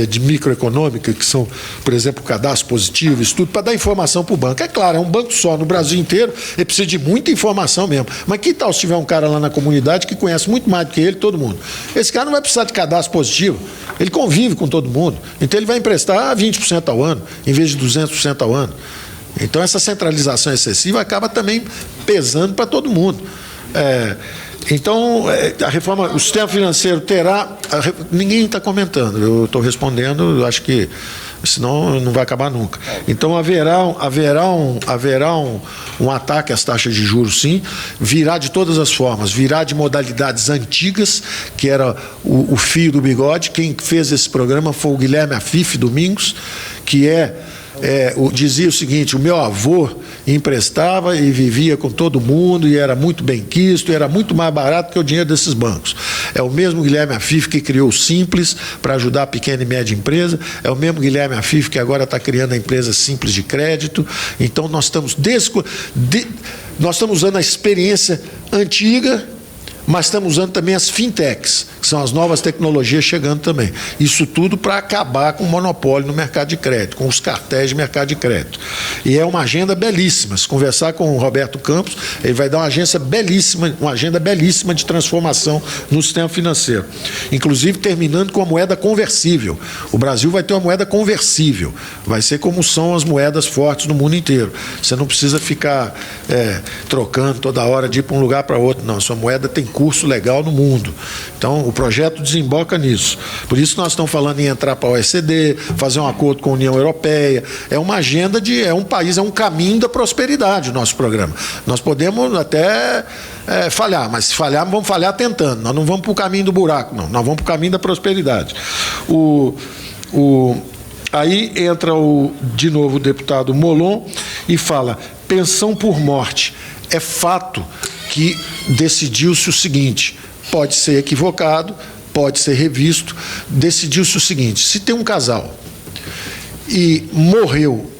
de microeconômica, que são, por exemplo, o cadastro positivo, isso tudo, para dar informação para o banco. É claro, é um banco só no Brasil inteiro, ele precisa de muita informação mesmo. Mas que tal se tiver um cara lá na comunidade que conhece muito mais do que ele, todo mundo? Esse cara não vai precisar de cadastro positivo, ele convive com todo mundo. Então ele vai emprestar 20% ao ano, em vez de 200% ao ano. Então essa centralização excessiva acaba também pesando para todo mundo. Então, a reforma, o sistema financeiro terá... Ninguém está comentando, eu estou respondendo, eu acho que senão não vai acabar nunca. Então, haverá um ataque às taxas de juros, sim, virá de todas as formas, virá de modalidades antigas, que era o fio do bigode. Quem fez esse programa foi o Guilherme Afif Domingos, que dizia o seguinte: o meu avô emprestava e vivia com todo mundo e era muito benquisto e era muito mais barato que o dinheiro desses bancos. É o mesmo Guilherme Afif que criou o Simples para ajudar a pequena e média empresa, é o mesmo Guilherme Afif que agora está criando a empresa Simples de Crédito. Então nós estamos usando a experiência antiga, mas estamos usando também as fintechs, que são as novas tecnologias chegando também. Isso tudo para acabar com o monopólio no mercado de crédito, com os cartéis de mercado de crédito. E é uma agenda belíssima. Se conversar com o Roberto Campos, ele vai dar uma agenda belíssima de transformação no sistema financeiro. Inclusive terminando com a moeda conversível. O Brasil vai ter uma moeda conversível. Vai ser como são as moedas fortes no mundo inteiro. Você não precisa ficar trocando toda hora de ir para um lugar para outro. Não, a sua moeda tem curso legal no mundo. Então, o projeto desemboca nisso. Por isso nós estamos falando em entrar para a OECD, fazer um acordo com a União Europeia. É uma agenda é um caminho da prosperidade o nosso programa. Nós podemos até falhar, mas se falhar, vamos falhar tentando. Nós não vamos para o caminho do buraco, não. Nós vamos para o caminho da prosperidade. Aí entra de novo o deputado Molon e fala: pensão por morte. É fato que decidiu-se o seguinte, pode ser equivocado, pode ser revisto, decidiu-se o seguinte: se tem um casal e morreu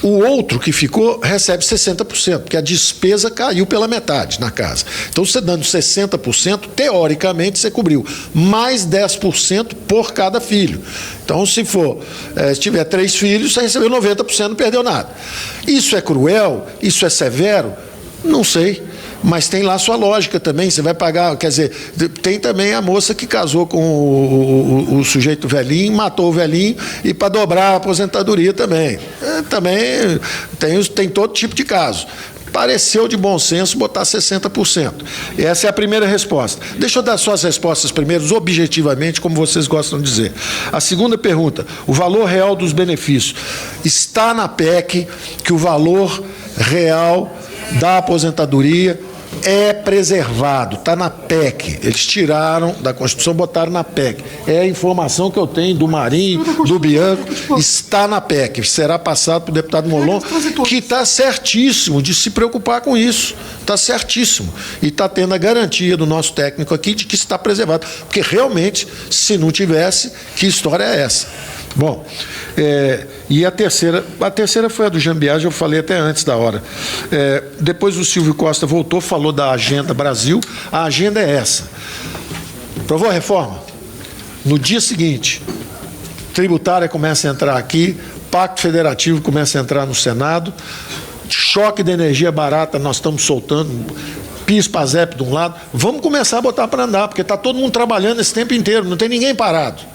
o outro que ficou recebe 60%, porque a despesa caiu pela metade na casa. Então, você dando 60%, teoricamente, você cobriu mais 10% por cada filho. Então, se tiver 3 filhos, você recebeu 90%, não perdeu nada. Isso é cruel? Isso é severo? Não sei, mas tem lá sua lógica também. Você vai pagar, quer dizer, tem também a moça que casou com o sujeito velhinho, matou o velhinho, e para dobrar a aposentadoria também. Também tem todo tipo de caso. Pareceu de bom senso botar 60%. Essa é a primeira resposta. Deixa eu dar só as respostas primeiro, objetivamente, como vocês gostam de dizer. A segunda pergunta: o valor real dos benefícios. Está na PEC que o valor real da aposentadoria é preservado, está na PEC. Eles tiraram da Constituição, botaram na PEC. É a informação que eu tenho do Marinho, do Bianco, está na PEC. Será passado para o deputado Molon, que está certíssimo de se preocupar com isso. Está certíssimo. E está tendo a garantia do nosso técnico aqui de que está preservado. Porque realmente, se não tivesse, que história é essa? Bom, e a terceira foi a do Jambiage, eu falei até antes da hora. Depois o Silvio Costa voltou, falou da Agenda Brasil. A agenda é essa. Aprovou a reforma? No dia seguinte, tributária começa a entrar aqui, Pacto Federativo começa a entrar no Senado, choque de energia barata nós estamos soltando, PIS, PASEP de um lado. Vamos começar a botar para andar, porque está todo mundo trabalhando esse tempo inteiro, não tem ninguém parado.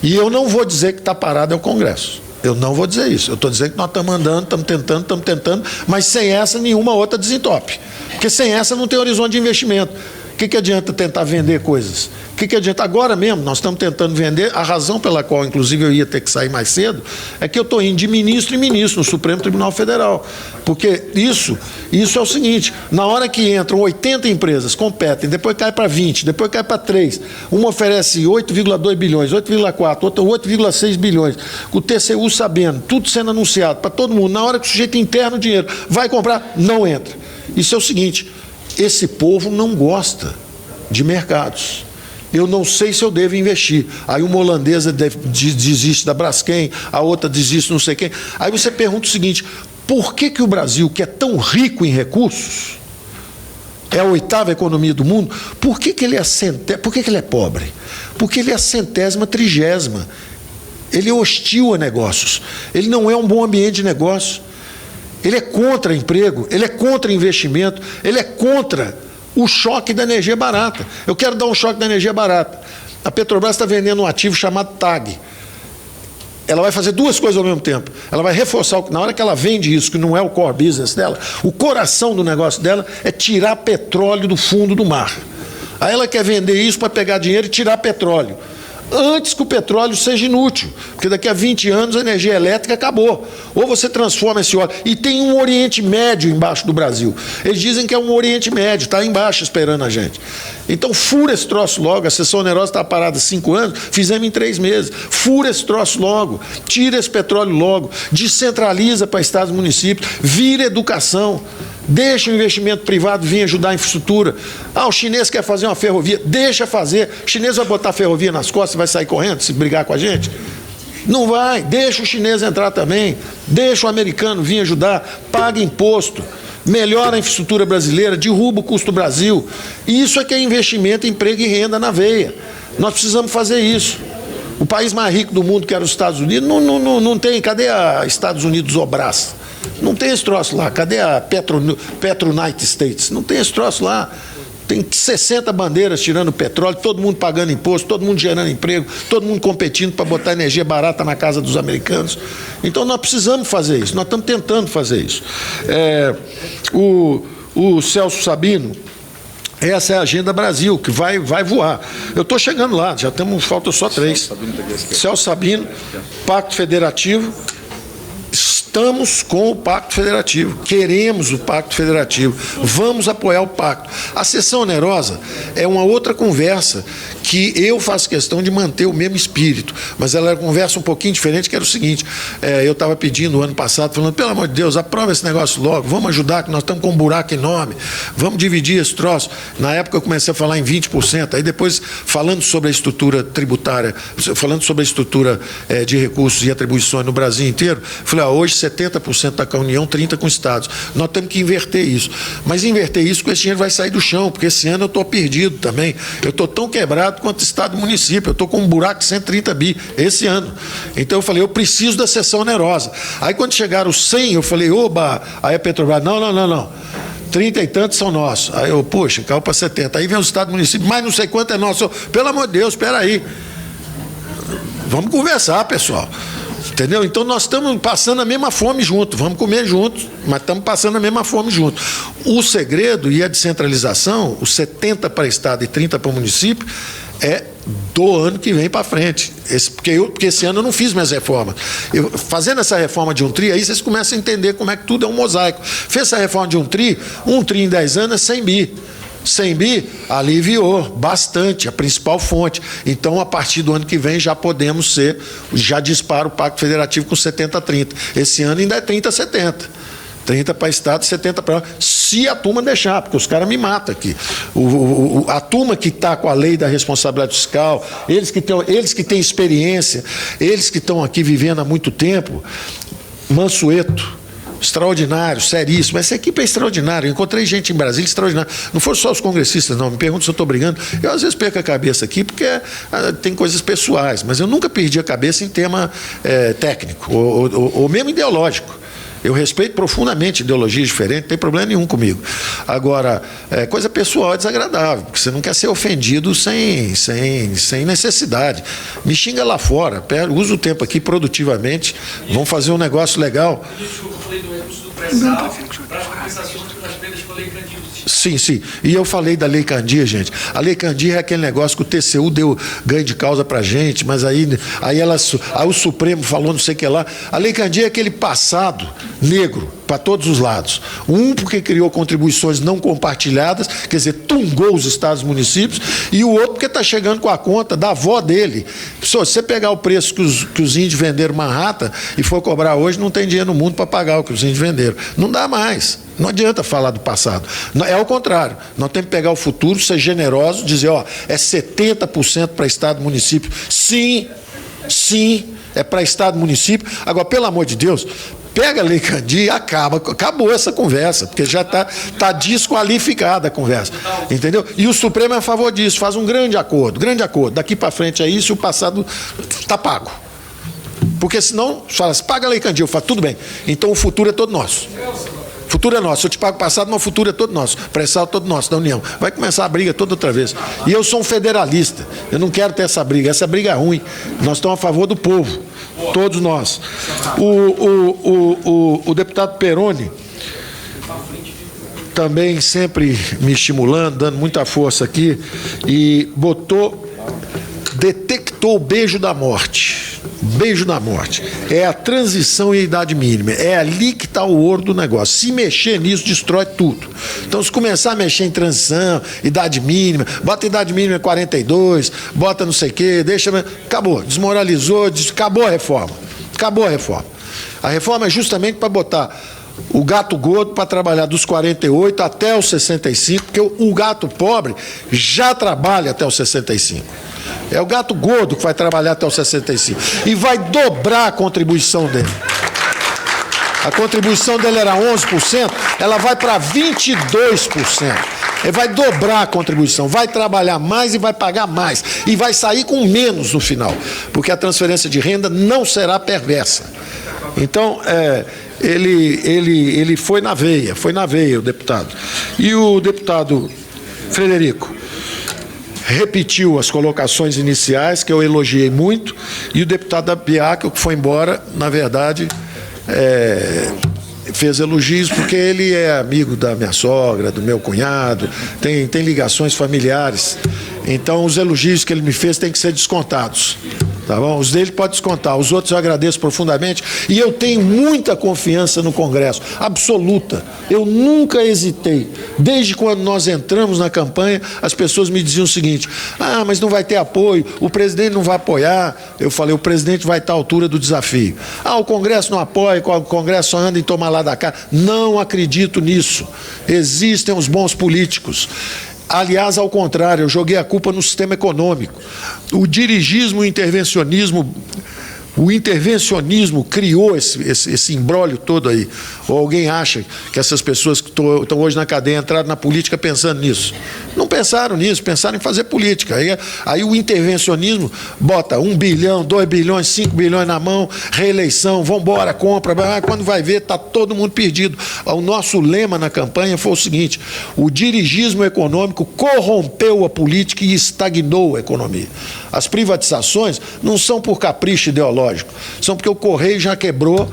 E eu não vou dizer que está parado é o Congresso. Eu não vou dizer isso. Eu estou dizendo que nós estamos andando, estamos tentando, mas sem essa nenhuma outra desentope. Porque sem essa não tem horizonte de investimento. O que adianta tentar vender coisas? O que adianta? Agora mesmo, nós estamos tentando vender. A razão pela qual, inclusive, eu ia ter que sair mais cedo, é que eu estou indo de ministro em ministro no Supremo Tribunal Federal. Porque isso é o seguinte, na hora que entram 80 empresas, competem, depois cai para 20, depois cai para 3, uma oferece 8,2 bilhões, 8,4, outra 8,6 bilhões, o TCU sabendo, tudo sendo anunciado para todo mundo, na hora que o sujeito interno o dinheiro vai comprar, não entra. Isso é o seguinte, esse povo não gosta de mercados. Eu não sei se eu devo investir. Aí uma holandesa desiste da Braskem, a outra desiste não sei quem. Aí você pergunta o seguinte, por que o Brasil, que é tão rico em recursos, é a 8ª economia do mundo, por que ele é pobre? Porque ele é a 100ª, 30ª. Ele é hostil a negócios. Ele não é um bom ambiente de negócio. Ele é contra emprego, ele é contra investimento, ele é contra o choque da energia barata. Eu quero dar um choque da energia barata. A Petrobras está vendendo um ativo chamado TAG. Ela vai fazer duas coisas ao mesmo tempo. Ela vai reforçar, na hora que ela vende isso, que não é o core business dela, o coração do negócio dela é tirar petróleo do fundo do mar. Aí ela quer vender isso para pegar dinheiro e tirar petróleo. Antes que o petróleo seja inútil, porque daqui a 20 anos a energia elétrica acabou. Ou você transforma esse óleo. E tem um Oriente Médio embaixo do Brasil. Eles dizem que é um Oriente Médio, está embaixo esperando a gente. Então fura esse troço logo. A sessão onerosa está parada há 5 anos, fizemos em 3 meses. Fura esse troço logo, tira esse petróleo logo, descentraliza para estados e municípios, vira educação. Deixa o investimento privado vir ajudar a infraestrutura. O chinês quer fazer uma ferrovia, deixa fazer. O chinês vai botar a ferrovia nas costas e vai sair correndo se brigar com a gente? Não vai, deixa o chinês entrar também, deixa o americano vir ajudar, paga imposto, melhora a infraestrutura brasileira, derruba o custo do Brasil. Isso é que é investimento, emprego e renda na veia. Nós precisamos fazer isso. O país mais rico do mundo, que era os Estados Unidos, não tem. Cadê a Estados Unidos Obras? Não tem esse troço lá. Cadê a Petro United States? Não tem esse troço lá. Tem 60 bandeiras tirando petróleo, todo mundo pagando imposto, todo mundo gerando emprego, todo mundo competindo para botar energia barata na casa dos americanos. Então nós precisamos fazer isso, nós estamos tentando fazer isso. O Celso Sabino, essa é a Agenda Brasil, que vai voar. Eu estou chegando lá, já temos, falta só 3. Celso Sabino, Pacto Federativo. Estamos com o Pacto Federativo, queremos o Pacto Federativo, vamos apoiar o Pacto. A sessão onerosa é uma outra conversa que eu faço questão de manter o mesmo espírito, mas ela é uma conversa um pouquinho diferente, que era o seguinte, eu estava pedindo o ano passado, falando, pelo amor de Deus, aprova esse negócio logo, vamos ajudar, que nós estamos com um buraco enorme, vamos dividir esse troço. Na época eu comecei a falar em 20%, aí depois, falando sobre a estrutura tributária, falando sobre a estrutura de recursos e atribuições no Brasil inteiro, falei, hoje 70% está com a União, 30% com os estados. Nós temos que inverter isso. Mas inverter isso, com esse dinheiro vai sair do chão, porque esse ano eu estou perdido também. Eu estou tão quebrado quanto estado e município. Eu estou com um buraco de 130 bi esse ano. Então eu falei, eu preciso da sessão onerosa. Aí quando chegaram os 100, eu falei, oba, aí a Petrobras, não. 30 e tantos são nossos. Aí eu, poxa, caiu para 70. Aí vem o estado e município, mas não sei quanto é nosso. Pelo amor de Deus, espera aí. Vamos conversar, pessoal. Entendeu? Então nós estamos passando a mesma fome junto, vamos comer juntos, mas estamos passando a mesma fome junto. O segredo e a descentralização, os 70 para Estado e 30 para o município, é do ano que vem para frente. Porque esse ano eu não fiz minhas reformas. Fazendo essa reforma de um TRI, aí vocês começam a entender como é que tudo é um mosaico. Fez essa reforma de um TRI em 10 anos é 100 bi. 100 bi aliviou bastante a principal fonte. Então, a partir do ano que vem, já podemos já dispara o Pacto Federativo com 70-30. Esse ano ainda é 30-70. 30 para Estado, 70 para... Se a turma deixar, porque os caras me matam aqui. A turma que está com a lei da responsabilidade fiscal, eles que têm experiência, eles que estão aqui vivendo há muito tempo, Mansueto, extraordinário, seríssimo. Essa equipe é extraordinária. Eu encontrei gente em Brasília extraordinária. Não foram só os congressistas, não. Me perguntam se eu estou brigando. Eu, às vezes, perco a cabeça aqui porque tem coisas pessoais, mas eu nunca perdi a cabeça em tema técnico ou mesmo ideológico. Eu respeito profundamente ideologias diferentes, não tem problema nenhum comigo. Agora, coisa pessoal é desagradável, porque você não quer ser ofendido sem necessidade. Me xinga lá fora, usa o tempo aqui produtivamente, vamos fazer um negócio legal. Eu falei do recurso do pré-sal para as compensações pelas perdas que eu falei grandinhos. Sim, sim. E eu falei da Lei Candir, gente. A Lei Candir é aquele negócio que o TCU deu ganho de causa pra gente, mas aí o Supremo falou não sei o que lá. A Lei Candir é aquele passado negro para todos os lados. Um, porque criou contribuições não compartilhadas, quer dizer, tungou os estados e municípios, e o outro porque está chegando com a conta da avó dele. Se você pegar o preço que os índios venderam Manhattan e for cobrar hoje, não tem dinheiro no mundo para pagar o que os índios venderam. Não dá mais. Não adianta falar do passado. É o contrário. Nós temos que pegar o futuro, ser generoso, dizer, ó, é 70% para estado e município. Sim, sim, é para estado e município. Agora, pelo amor de Deus, pega a Lei Candir e acabou essa conversa, porque já está desqualificada a conversa, entendeu? E o Supremo é a favor disso, faz um grande acordo, daqui para frente é isso e o passado está pago. Porque senão, fala, se paga a Lei Candir, eu falo, tudo bem, então o futuro é todo nosso. O futuro é nosso, eu te pago o passado, mas o futuro é todo nosso, o pré-sal é todo nosso, da União. Vai começar a briga toda outra vez. E eu sou um federalista, eu não quero ter essa briga é ruim. Nós estamos a favor do povo, todos nós. O deputado Peroni também sempre me estimulando, dando muita força aqui, e detectou o beijo da morte. Beijo da morte. É a transição e a idade mínima. É ali que está o ouro do negócio. Se mexer nisso, destrói tudo. Então, se começar a mexer em transição, idade mínima, bota idade mínima 42, bota não sei o quê, deixa... Acabou. Desmoralizou, acabou a reforma. Acabou a reforma. A reforma é justamente para botar o gato gordo para trabalhar dos 48 até os 65, porque o gato pobre já trabalha até os 65. É o gato gordo que vai trabalhar até os 65. E vai dobrar a contribuição dele. A contribuição dele era 11%, ela vai para 22%. Ele vai dobrar a contribuição, vai trabalhar mais e vai pagar mais. E vai sair com menos no final, porque a transferência de renda não será perversa. Então, ele foi na veia, o deputado. E o deputado Frederico repetiu as colocações iniciais, que eu elogiei muito, e o deputado Abiaco, que foi embora, na verdade, fez elogios, porque ele é amigo da minha sogra, do meu cunhado, tem ligações familiares. Então, os elogios que ele me fez têm que ser descontados. Tá bom? Os dele pode descontar, os outros eu agradeço profundamente e eu tenho muita confiança no Congresso, absoluta. Eu nunca hesitei. Desde quando nós entramos na campanha, as pessoas me diziam o seguinte: ah, mas não vai ter apoio, o presidente não vai apoiar. Eu falei, o presidente vai estar à altura do desafio. Ah, o Congresso não apoia, o Congresso só anda em tomar lá da cá. Não acredito nisso. Existem os bons políticos. Aliás, ao contrário, eu joguei a culpa no sistema econômico. O dirigismo, o intervencionismo criou esse imbróglio todo aí. Ou alguém acha que essas pessoas que estão hoje na cadeia entraram na política pensando nisso? Não pensaram nisso, pensaram em fazer política. Aí o intervencionismo bota 1 bilhão, 2 bilhões, 5 bilhões na mão, reeleição, vamos embora, compra. Quando vai ver, está todo mundo perdido. O nosso lema na campanha foi o seguinte: o dirigismo econômico corrompeu a política e estagnou a economia. As privatizações não são por capricho ideológico, são porque o Correio já quebrou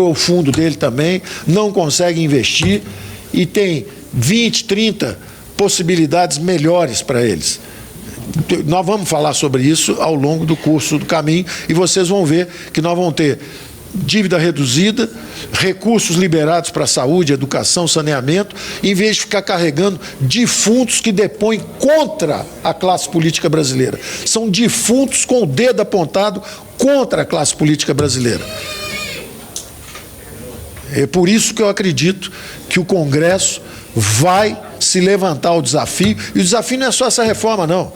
o fundo dele também, não consegue investir e tem 20, 30 possibilidades melhores para eles. Nós vamos falar sobre isso ao longo do curso do caminho e vocês vão ver que nós vamos ter dívida reduzida, recursos liberados para saúde, educação, saneamento, em vez de ficar carregando defuntos que depõem contra a classe política brasileira. São defuntos com o dedo apontado contra a classe política brasileira. É por isso que eu acredito que o Congresso vai se levantar ao desafio, e o desafio não é só essa reforma, não.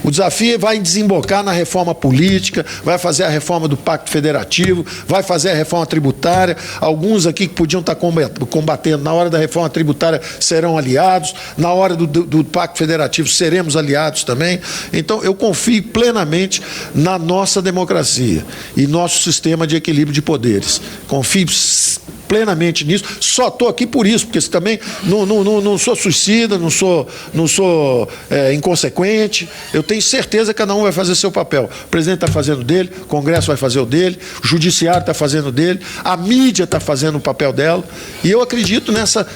O desafio vai desembocar na reforma política, vai fazer a reforma do Pacto Federativo, vai fazer a reforma tributária. Alguns aqui que podiam estar combatendo na hora da reforma tributária serão aliados, na hora do Pacto Federativo seremos aliados também. Então, eu confio plenamente na nossa democracia e nosso sistema de equilíbrio de poderes. Confio plenamente nisso, só estou aqui por isso, porque também não sou suicida, não sou inconsequente. Eu tenho certeza que cada um vai fazer seu papel. O presidente está fazendo dele, o Congresso vai fazer o dele, o Judiciário está fazendo o dele, a mídia está fazendo o papel dela, e eu acredito nessa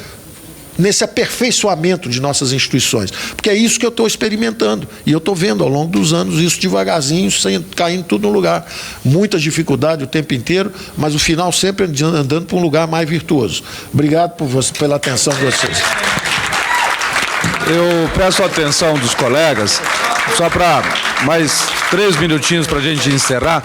nesse aperfeiçoamento de nossas instituições, porque é isso que eu estou experimentando, e eu estou vendo ao longo dos anos isso devagarzinho, caindo tudo no lugar. Muitas dificuldades o tempo inteiro, mas o final sempre andando para um lugar mais virtuoso. Obrigado pela atenção de vocês. Eu peço a atenção dos colegas, só para mais 3 minutinhos para a gente encerrar.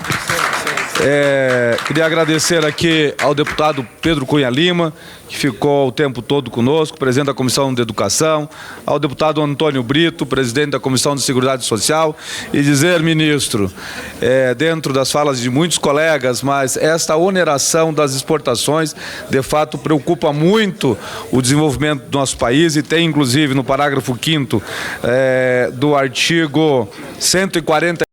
Queria agradecer aqui ao deputado Pedro Cunha Lima, que ficou o tempo todo conosco, presidente da Comissão de Educação, ao deputado Antônio Brito, presidente da Comissão de Seguridade Social, e dizer, ministro, dentro das falas de muitos colegas, mas esta oneração das exportações, de fato, preocupa muito o desenvolvimento do nosso país, e tem, inclusive, no parágrafo 5º do artigo 140